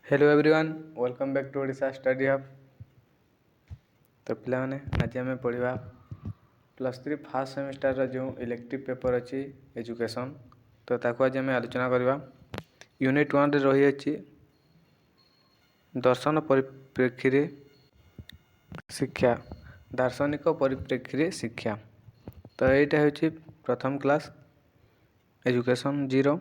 Hello everyone, welcome back to Odisha study hub. तो पिलाने आज आम पढ़ा +3 फास्ट सेमिस्टर जो इलेक्टिव पेपर अच्छी एजुकेशन, तो ताको आज आम आलोचना करवा। यूनिट 1 रे रही अछि दर्शन परिप्रेक्षी शिक्षा, दार्शनिक परिप्रेक्षी शिक्षा। तो यहीटा हूँ प्रथम क्लास एजुकेशन 0।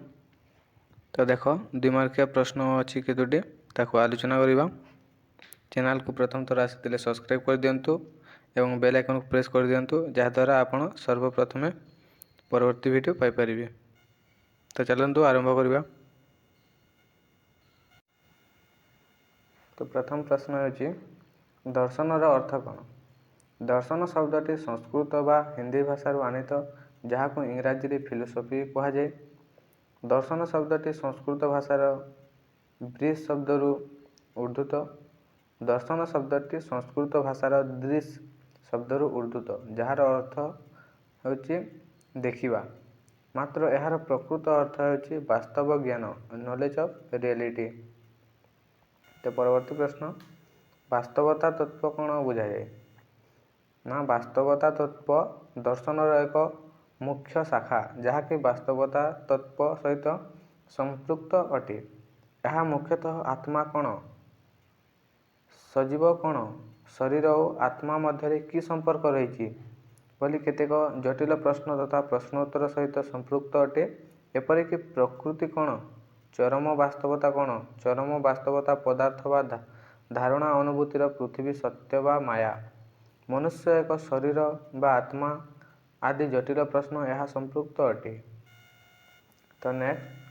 तो देख 2 मार्किया प्रश्न अच्छी केतोटी ताको आलोचना करवा। चैनल को प्रथम थर आसी सब्सक्राइब कर दिंतु एवं बेल आइकन को प्रेस कर दिंतु, जहाँद्वारा आपण सर्वप्रथमे परवर्ती वीडियो पाइपर। तो चलतु आरंभ करवा। तो प्रथम प्रश्न होची दर्शनर अर्थ कौन। दर्शन शब्दटी संस्कृत बा हिंदी भाषार आनीत, जहाँ को इंग्राजी रे फिलोसफी कहुए। दर्शन शब्दटी संस्कृत भाषार ब्रीज शब्दरू उद्धृत। दर्शन शब्दटी संस्कृत भाषार दृश शब्दरू उद्धृत, जार अर्थ होची देखिबा। मात्र यार प्रकृत अर्थ होची वास्तव ज्ञान, नॉलेज ऑफ रियलिटी। तो परवर्ती प्रश्न, वास्तवता तत्व कौन बुझाए ना। वास्तवता तत्व दर्शनर एक मुख्य शाखा, जहाँकि वास्तवता तत्व सहित संपृक्त अटे। यह मुख्यतः आत्मा कौन, सजीव कौन, शरीर और आत्मा मध्य कि संपर्क रही बोली केतेक जटिल प्रश्न तथा प्रश्नोत्तर सहित संपृक्त अटे। एपरिक प्रकृति कौन, चरम वास्तवता कौन, चरम वास्तवता पदार्थ व धारणा अनुभूतिर पृथ्वी सत्य व माया, मनुष्य एक शरीर व आत्मा आदि जटिल प्रश्न यह संपृक्त अटे। तो नेक्स्ट,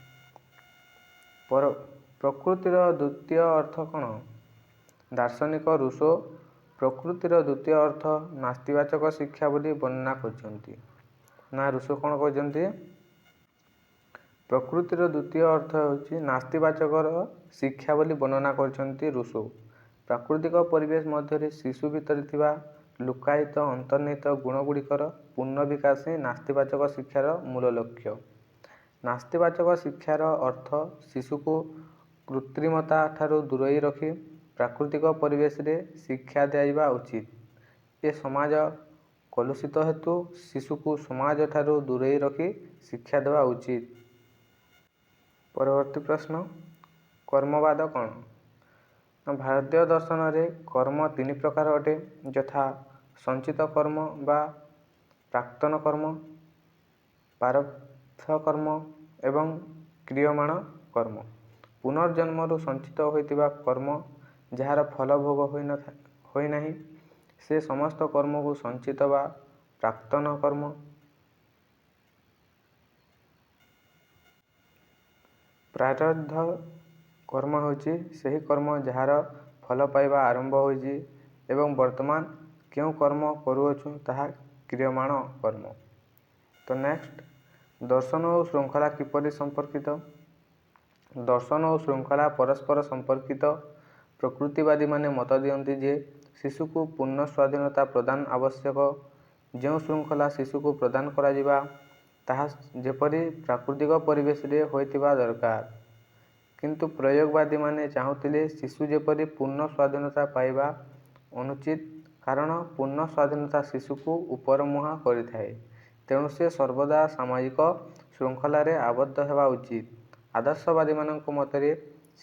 प्रकृतिर द्वितीय अर्थ कौन। दार्शनिक रूसो प्रकृतिर द्वितीय अर्थ नास्तिवाचक शिक्षा बोली वर्णना करछन्ति। ना रूसो कौन कहते प्रकृतिर द्वितीय अर्थ होची नास्तिवाचकर शिक्षा बोली वर्णना करछन्ति रूसो। प्राकृतिक परिवेश मध्य शिशु भितर थिबा लुकायित अंतर्निहित गुणगुड़िकर पूर्ण विकास ही नास्तिवाचक शिक्षार मूल लक्ष्य। नास्तिवाचक शिक्षार अर्थ शिशु को कृत्रिमता ठारू दूरेई रखी प्राकृतिक परिवेश रे शिक्षा दिया उचित। ये समाज कलुषित हेतु शिशु को समाज ठारू दूरेई रखी शिक्षा देवा उचित। परवर्ती प्रश्न, कर्मवाद कौन। भारतीय दर्शन रे कर्म 3 प्रकार अटे, यथा संचित कर्म बा प्राक्तन कर्म, प्रारब्ध कर्म एवं क्रियमाण कर्म। पुनर्जन्मरू संचित होइतिबा कर्म जार फल भोग होई नाही, से समस्त कर्म को संचित बा प्राक्तन कर्म। प्रारब्ध कर्म होची सही कर्म जार फल पाइबा आरंभ होइछि एवं वर्तमान क्यों कर्म करूअछु ताहा क्रियमाण कर्म। तो नेक्स्ट, दर्शन और श्रृंखला किपरि संपर्कित। दर्शन और श्रृंखला परस्पर संपर्कित। प्रकृतिवादी माने मत दियंती जे शिशु को पूर्ण स्वाधीनता प्रदान आवश्यक। जो श्रृंखला शिशु को प्रदान करा जिबा ताहा जेपरि प्राकृतिक परिवेश रे होइतिबा दरकार, किंतु प्रयोगवादी माने चाहुतिले शिशु जेपरि पूर्ण स्वाधीनता पाइबा अनुचित, कारण पूर्ण स्वाधीनता शिशु को उपरमुहा करिथाए। तेणु से सर्वदा सामाजिक श्रृंखला रे आबद्ध हेबा उचित। आदर्शवादी मानक मतरे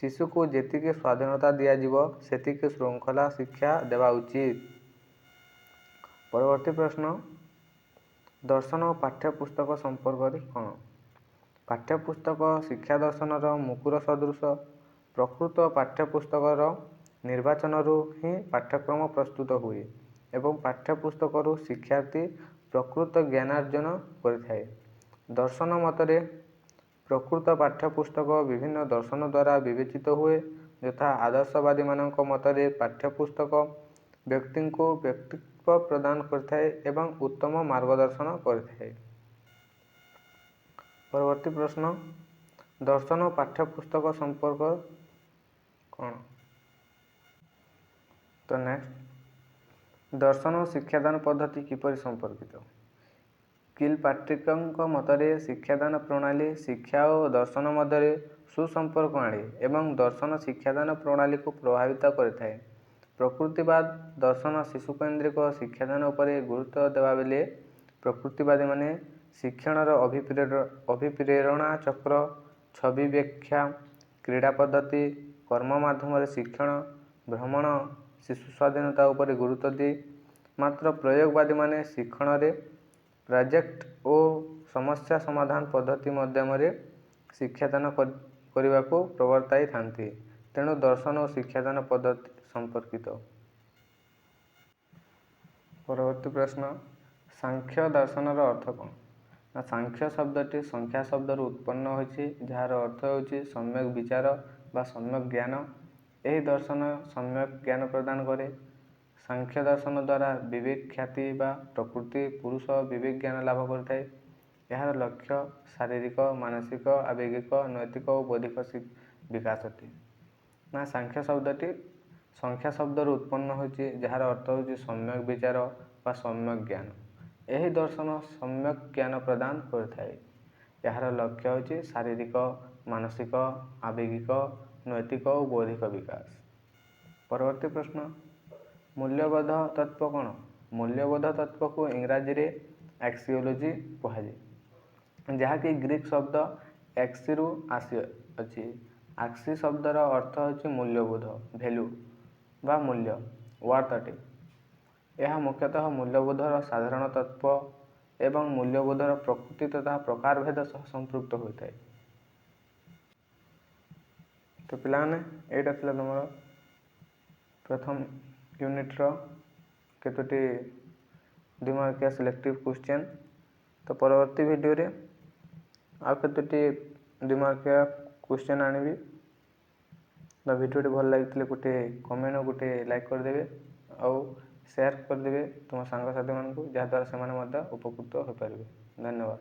शिशु को जेतिके स्वाधीनता दिया जिवो सेतिके श्रृंखला शिक्षा देवा उचित। परवर्ती प्रश्न, दर्शन और पाठ्यपुस्तक संपर्क कौन। पाठ्यपुस्तक शिक्षा दर्शनर मुकुर सदृश। प्रकृत पाठ्यपुस्तकर निर्वाचनरू ही पाठ्यक्रम प्रस्तुत हुए एवं पाठ्यपुस्तकरू शिक्षार्थी प्रकृत ज्ञानार्जन करिथाए। दर्शन मतरे प्रकृत पाठ्यपुस्तक विभिन्न दर्शन द्वारा विवेचित हुए, यथा आदर्शवादी मानक मतरे पाठ्यपुस्तक व्यक्ति को व्यक्तित्व प्रदान करिथाए एवं उत्तम मार्गदर्शन करिथाए। परवर्ती प्रश्न, दर्शन और पाठ्यपुस्तक संपर्क कौन। तो नेक्स्ट, दर्शन और शिक्षादान पद्धति किपरि संपर्कित। किलपाट्रिकଙ୍କ ମତରେ ଶିକ୍ଷାଦାନ ପ୍ରଣାଳୀ ଶିକ୍ଷା ଓ ଦର୍ଶନ ମଧ୍ୟରେ ସୁସମ୍ପର୍କ ଆଣେ ଏବଂ ଦର୍ଶନ ଶିକ୍ଷାଦାନ ପ୍ରଣାଳୀକୁ ପ୍ରଭାବିତ କରିଥାଏ। ପ୍ରକୃତିବାଦ ଦର୍ଶନ ଶିଶୁକେନ୍ଦ୍ରିକ ଶିକ୍ଷାଦାନ ଉପରେ ଗୁରୁତ୍ୱ ଦେବାବେଳେ ପ୍ରକୃତିବାଦୀମାନେ ଶିକ୍ଷଣର ଅଭିପ୍ରେରଣା ଚକ୍ର, ଛବି ବ୍ୟାଖ୍ୟା, କ୍ରୀଡ଼ା ପଦ୍ଧତି, କର୍ମ ମାଧ୍ୟମରେ ଶିକ୍ଷଣ, ଭ୍ରମଣ, ଶିଶୁ ସ୍ୱାଧୀନତା ଉପରେ ଗୁରୁତ୍ୱ ଦିଏ। ମାତ୍ର ପ୍ରୟୋଗବାଦୀମାନେ ଶିକ୍ଷଣରେ ପ୍ରୋଜେକ୍ଟ ଓ ସମସ୍ୟା ସମାଧାନ ପଦ୍ଧତି ମାଧ୍ୟମରେ ଶିକ୍ଷାଦାନ କରିବାକୁ ପ୍ରବର୍ତ୍ତାଇଥାନ୍ତି। ତେଣୁ ଦର୍ଶନ ଓ ଶିକ୍ଷାଦାନ ପଦ୍ଧତି ସମ୍ପର୍କିତ। ପରବର୍ତ୍ତୀ ପ୍ରଶ୍ନ, ସାଂଖ୍ୟ ଦର୍ଶନର ଅର୍ଥ କ'ଣ? ନା ସାଂଖ୍ୟ ଶବ୍ଦଟି ସଂଖ୍ୟା ଶବ୍ଦରୁ ଉତ୍ପନ୍ନ ହୋଇଛି, ଯାହାର ଅର୍ଥ ହେଉଛି ସମ୍ୟକ୍ ବିଚାର ବା ସମ୍ୟକ୍ ଜ୍ଞାନ। ଏହି ଦର୍ଶନ ସମ୍ୟକ୍ ଜ୍ଞାନ ପ୍ରଦାନ କରେ। ସାଂଖ୍ୟ ଦର୍ଶନ ଦ୍ୱାରା ବିବେକ ଖ୍ୟାତି ବା ପ୍ରକୃତି ପୁରୁଷ ବିବେକ ଜ୍ଞାନ ଲାଭ କରିଥାଏ। ଏହାର ଲକ୍ଷ୍ୟ ଶାରୀରିକ, ମାନସିକ, ଆବେଗିକ, ନୈତିକ ଓ ବୌଦ୍ଧିକ ବିକାଶ ଅଟେ। ନା ସାଂଖ୍ୟ ଶବ୍ଦଟି ସଂଖ୍ୟା ଶବ୍ଦରୁ ଉତ୍ପନ୍ନ ହୋଇଛି, ଯାହାର ଅର୍ଥ ହେଉଛି ସମ୍ୟକ୍ ବିଚାର ବା ସମ୍ୟକ୍ ଜ୍ଞାନ। ଏହି ଦର୍ଶନ ସମ୍ୟକ୍ ଜ୍ଞାନ ପ୍ରଦାନ କରିଥାଏ। ଏହାର ଲକ୍ଷ୍ୟ ହେଉଛି ଶାରୀରିକ, ମାନସିକ, ଆବେଗିକ, ନୈତିକ ଓ ବୌଦ୍ଧିକ ବିକାଶ। ପରବର୍ତ୍ତୀ ପ୍ରଶ୍ନ, ମୂଲ୍ୟବୋଧ ତତ୍ତ୍ୱ କ'ଣ? ମୂଲ୍ୟବୋଧ ତତ୍ତ୍ୱକୁ ଇଂରାଜୀରେ ଆକ୍ସିଓଲୋଜି କୁହାଯାଏ, ଯାହାକି ଗ୍ରୀକ୍ ଶବ୍ଦ ଆକ୍ସିରୁ ଆସିଅଛି। ଆକ୍ସି ଶବ୍ଦର ଅର୍ଥ ହେଉଛି ମୂଲ୍ୟବୋଧ, ଭ୍ୟାଲୁ ବା ମୂଲ୍ୟ, ୱାର୍ଥ ଅଟେ। ଏହା ମୁଖ୍ୟତଃ ମୂଲ୍ୟବୋଧର ସାଧାରଣ ତତ୍ତ୍ୱ ଏବଂ ମୂଲ୍ୟବୋଧର ପ୍ରକୃତି ତଥା ପ୍ରକାରଭେଦ ସହ ସମ୍ପୃକ୍ତ ହୋଇଥାଏ। ତ ପିଲାମାନେ, ଏଇଟା ଥିଲା ତୁମର ପ୍ରଥମ ୟୁନିଟ୍ର କେତୋଟି 2 ମାର୍କିଆ ସିଲେକ୍ଟିଭ୍ କ୍ୱେଶ୍ଚନ୍। ତ ପରବର୍ତ୍ତୀ ଭିଡ଼ିଓରେ ଆଉ କେତୋଟି 2 ମାର୍କିଆ କ୍ୱେଶ୍ଚନ୍ ଆଣିବି। ତ ଭିଡ଼ିଓଟି ଭଲ ଲାଗିଥିଲେ ଗୋଟେ କମେଣ୍ଟ ଓ ଗୋଟେ ଲାଇକ୍ କରିଦେବେ ଆଉ ସେୟାର କରିଦେବେ ତୁମ ସାଙ୍ଗସାଥିମାନଙ୍କୁ, ଯାହାଦ୍ୱାରା ସେମାନେ ମଧ୍ୟ ଉପକୃତ ହୋଇପାରିବେ। ଧନ୍ୟବାଦ।